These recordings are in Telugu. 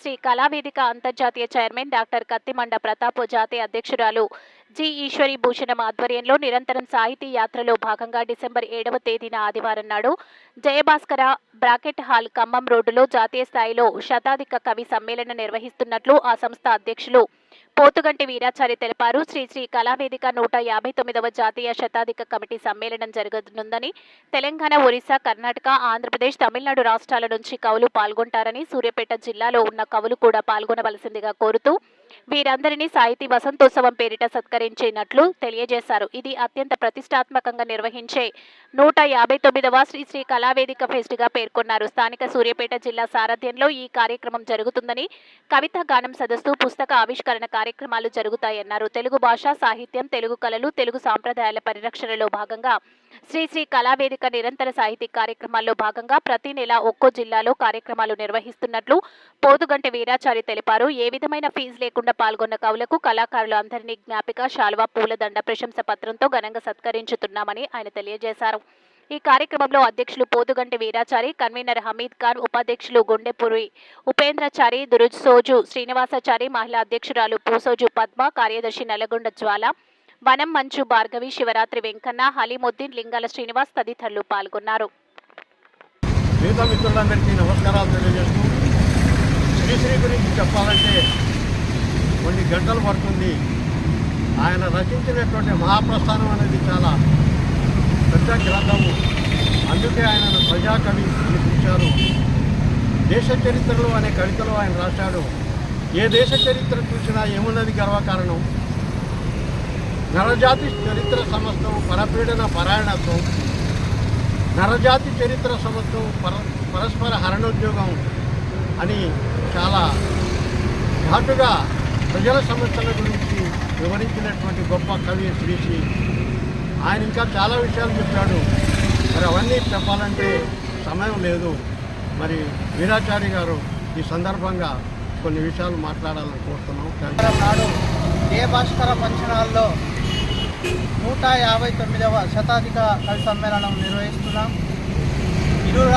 శ్రీ కళావేదిక అంతర్జాతీయ చైర్మన్ డాక్టర్ కత్తిమండ ప్రతాప్, జాతీయ అధ్యక్షురాలు జి ఈశ్వరి భూషణం ఆధ్వర్యంలో నిరంతరం సాహితీ యాత్రలో భాగంగా డిసెంబర్ 7వ తేదీన ఆదివారం నాడు జయభాస్కర బ్రాకెట్ హాల్ ఖమ్మం రోడ్డులో జాతీయ స్థాయిలో శతాధిక కవి సమ్మేళనం నిర్వహిస్తున్నట్లు ఆ సంస్థ అధ్యక్షులు పోతుగంటి వీరాచారి తెలిపారు. శ్రీ కళావేదిక 159వ జాతీయ శతాధిక కమిటీ సమ్మేళనం జరగనుందని, తెలంగాణ, ఒరిస్సా, కర్ణాటక, ఆంధ్రప్రదేశ్, తమిళనాడు రాష్ట్రాల నుంచి కవులు పాల్గొంటారని, సూర్యాపేట జిల్లాలో ఉన్న కవులు కూడా పాల్గొనవలసిందిగా కోరుతూ వీరందరినీ సాహితీ వసంతోత్సవం పేరిట సత్కరించినట్లు తెలియజేశారు. ఇది అత్యంత ప్రతిష్టాత్మకంగా నిర్వహించే 159వ శ్రీ కళావేదిక ఫెస్ట్ గా పేర్కొన్నారు. స్థానిక సూర్యాపేట జిల్లా సారథ్యంలో ఈ కార్యక్రమం జరుగుతుందని, కవితా గానం సదస్సు, పుస్తక ఆవిష్కరణ కార్యక్రమాలు జరుగుతాయన్నారు. తెలుగు భాష, సాహిత్యం, తెలుగు కళలు, తెలుగు సాంప్రదాయాల పరిరక్షణలో భాగంగా శ్రీ కళావేదిక నిరంతర సాహితీ కార్యక్రమాల్లో భాగంగా ప్రతి నెల ఒక్కో జిల్లాలో కార్యక్రమాలు నిర్వహిస్తున్నట్లు పోతుగంటి వీరాచారి తెలిపారు. ఏ విధమైన ఫీజు లేకుండా పాల్గొన్న కవులకు, కళాకారులు అందరినీ జ్ఞాపిక, శాల్వా, పూలదండ, ప్రశంస పత్రంతో ఘనంగా సత్కరించుతున్నామని ఆయన తెలియజేశారు. ఈ కార్యక్రమంలో అధ్యక్షులు పోతుగంటి వీరాచారి, కన్వీనర్ హమీద్ ఖాన్, ఉపాధ్యక్షులు గుండెపురి ఉపేంద్రచారి, దురుజసోజు శ్రీనివాసాచారి, మహిళా అధ్యక్షురాలు పూసోజు పద్మ, కార్యదర్శి నల్లగొండ జ్వాల, వనం మంచు భార్గవి, శివరాత్రి వెంకన్న, హలీముద్దీన్, లింగాల శ్రీనివాస్ తదితరులు పాల్గొన్నారు. శ్రీశ్రీ గురించి చెప్పాలంటే కొన్ని గంటలు పడుతుంది. ఆయన రచించినటువంటి మహాప్రస్థానం అనేది చాలా పెద్ద గ్రంథము. అందుకే ఆయనను ప్రజాకవి అని పిలిచారు. దేశ చరిత్రలు అనే కవితలో ఆయన రాశాడు. ఏ దేశ చరిత్ర చూసినా ఏమున్నది గర్వకారణం, నరజాతి చరిత్ర సమస్తం పరపీడన పరాయణత్వం, నరజాతి చరిత్ర సమస్తం పరస్పర హరణోద్యోగం అని చాలా ఘాటుగా ప్రజల సమస్యల గురించి వివరించినటువంటి గొప్ప కవి శ్రీశ్రీ. ఆయన ఇంకా చాలా విషయాలు చెప్పాడు. మరి అవన్నీ చెప్పాలంటే సమయం లేదు. మరి వీరాచారి గారు ఈ సందర్భంగా కొన్ని విషయాలు మాట్లాడాలని కోరుతున్నాం. నాడు జయభాస్కర పంచనాల్లో 159వ శతాధిక కవి సమ్మేళనం నిర్వహిస్తున్నాం. తెలుగు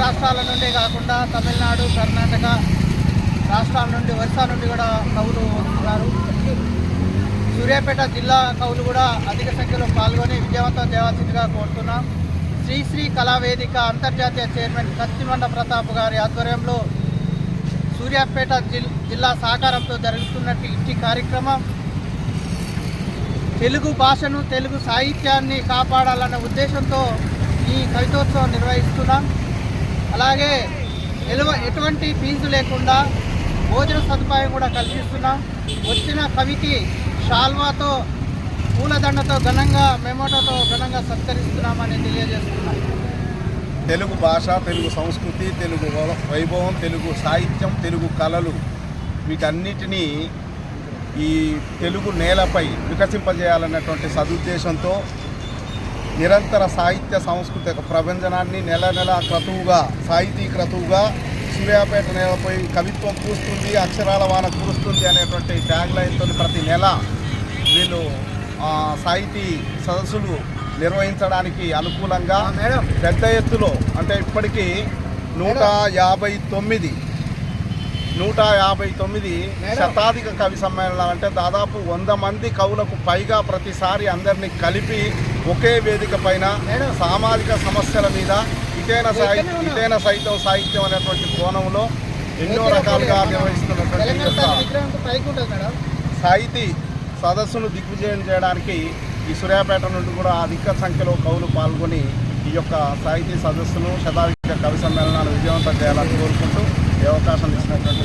రాష్ట్రాల నుండే కాకుండా తమిళనాడు, కర్ణాటక రాష్ట్రాల నుండి, ఒరిస్సా నుండి కూడా కవులు వస్తున్నారు. సూర్యాపేట జిల్లా కవులు కూడా అధిక సంఖ్యలో పాల్గొని విజయవంతం చేయవలసిందిగా కోరుతున్నాం. శ్రీ కళావేదిక అంతర్జాతీయ చైర్మన్ కత్తిమండ ప్రతాప్ గారి ఆధ్వర్యంలో సూర్యాపేట జిల్లా సహకారంతో జరుగుతున్నట్టు ఈ కార్యక్రమం తెలుగు భాషను, తెలుగు సాహిత్యాన్ని కాపాడాలన్న ఉద్దేశంతో ఈ కవితోత్సవం నిర్వహిస్తున్నాం. అలాగే ఎటువంటి ఫీజు లేకుండా భోజన సదుపాయం కూడా కల్పిస్తున్నాం. వచ్చిన కవికి షాల్వాతో, పూలదండతో ఘనంగా, మెమోటోతో ఘనంగా సత్కరిస్తున్నామని తెలియజేస్తున్నాం. తెలుగు భాష, తెలుగు సంస్కృతి, తెలుగు వైభవం, తెలుగు సాహిత్యం, తెలుగు కళలు వీటన్నిటినీ ఈ తెలుగు నేలపై వికసింపజేయాలన్నటువంటి సదుద్దేశంతో నిరంతర సాహిత్య సాంస్కృతిక ప్రపంచనాన్ని నెల క్రతువుగా, సాహితీ క్రతువుగా సూర్యాపేట నేలపై కవిత్వం పూస్తుంది, అక్షరాల వాన కురుస్తుంది అనేటువంటి ట్యాగ్లైన్తో ప్రతి నెల వీళ్ళు సాహితీ సదస్సులు నిర్వహించడానికి అనుకూలంగా పెద్ద ఎత్తులో, అంటే ఇప్పటికీ 159 శతాధిక కవి సమ్మేళనాలు, అంటే దాదాపు 100 మంది కవులకు పైగా ప్రతిసారి అందరినీ కలిపి ఒకే వేదిక పైన సామాజిక సమస్యల మీద ఇటైన సైతం సాహిత్యం అనేటువంటి కోణంలో ఎన్నో రకాలుగా నిర్వహిస్తున్నటువంటి సాహితీ సదస్సును దిగ్విజయం చేయడానికి ఈ సూర్యాపేట నుండి కూడా అధిక సంఖ్యలో కవులు పాల్గొని ఈ యొక్క సాహితీ సదస్సును, శతాధిక కవి సమ్మేళనాలు విజయవంతం చేయాలని కోరుకుంటూ ఈ అవకాశం ఇచ్చినటువంటి